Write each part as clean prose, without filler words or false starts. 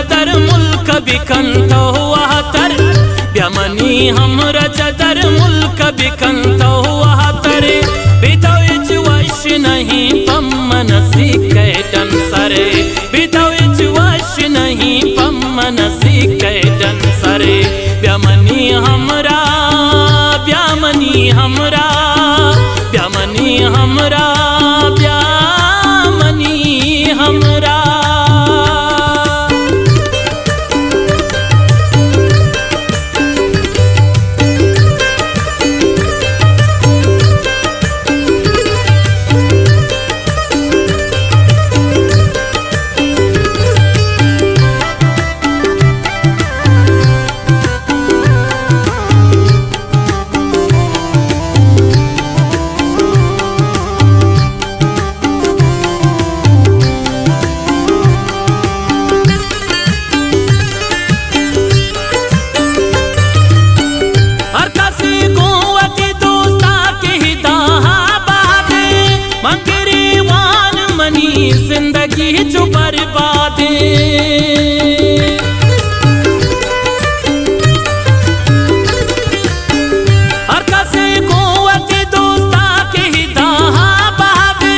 चदर मुल्क बिकंतो वाहतर ब्यामनी हमरा चदर मुल्क बिकंतो वाहतर बितौच वश नहीं पम्मन सीखे डंसरे बितौच वश नहीं पम्मन सीखे डंसरे ब्यामनी हमरा ब्यामनी हमरा ब्यामनी हमरा ब्यामनी हमरा जिंदगी जो बर्बाद हर कसे कुव्वत दोस्ता के हिदाहा बाबे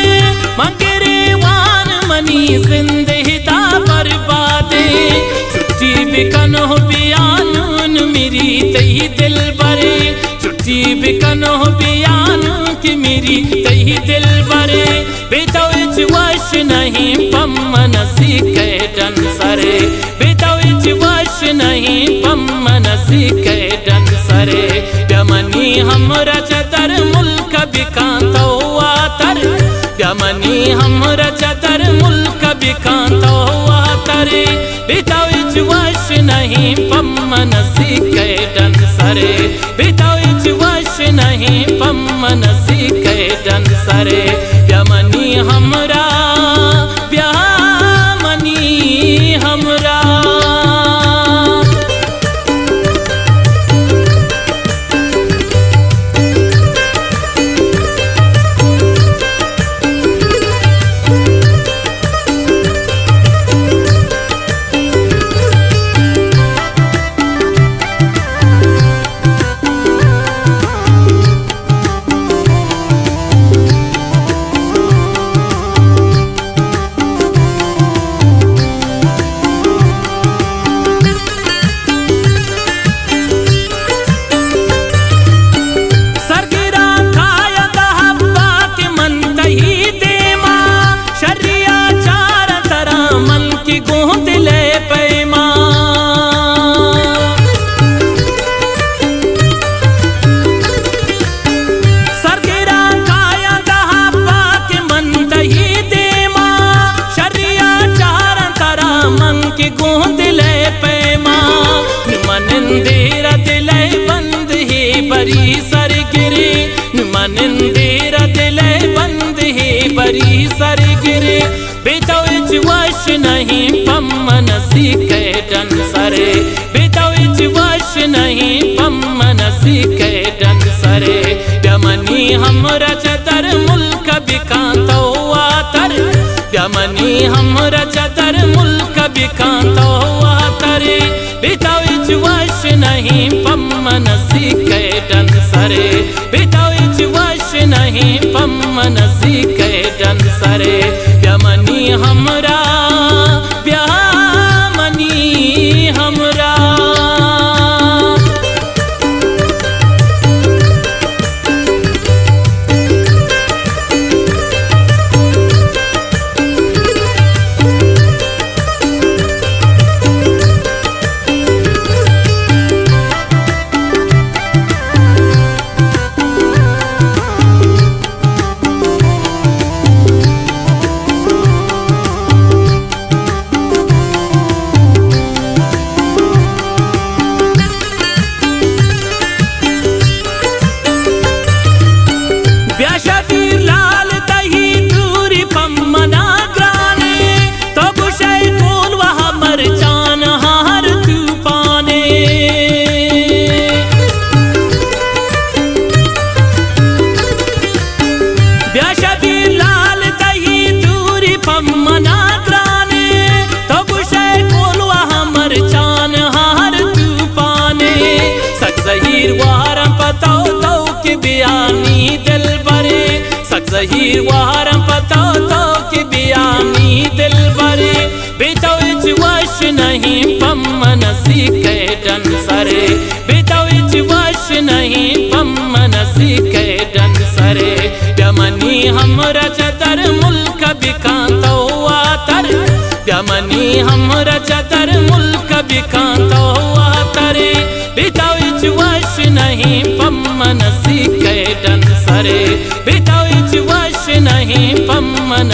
मंगरे वान मनी जिंदगी बर्बाद छुट्टी बिकन हो बयान मेरी तही दिल बरे छुट्टी बिकन हो बयान कि मेरी तही दिल बरे बितौच वश नहीं पम्मन सीखे डंसरे बितौच वश नहीं पम्मन सीखे डंसरे ब्यामनी हमरा चदर मुल्क बिकांतो वातर ब्यामनी हमरा चदर मुल्क बिकांतो वातर बितौच वश नहीं पम्मन सीखे डंसरे बितौच वश नहीं पम्मन सीखे डंसरे ब्यामनी हमरा ब्यामनी हमरा बरी सर गिरे निंदेरा दिले बंद है बरी सर गिरे बितौच वश नहीं पम्मन सीखे डंसरे बितौच वश नहीं पम्मन सीखे डंसरे ब्यामनी हमरा चदर मुल्क बिकांतो वातर ब्यामनी हमरा चदर मुल्क बिकांतो वातर बितौच वश नहीं पम्मन सीखे डंसरे बितौच वश नहीं पम्मन सीखे डंसरे ब्यामनी हमरा ब्यामनी हमरा सही वारं पता तो कि बियामी दिल बरे बेतौच वश नहीं पम्मन सीखे डन सरे बेतौच वश नहीं पम्मन सीखे डन सरे यमनी हमरा चतर मुल्क बिकांतो आतर यमनी हमरा चतर मुल्क बिकांतो आतरे बेतौच वश नहीं पम्मन सीखे डन सरे बेतौच वश नहीं पम्मन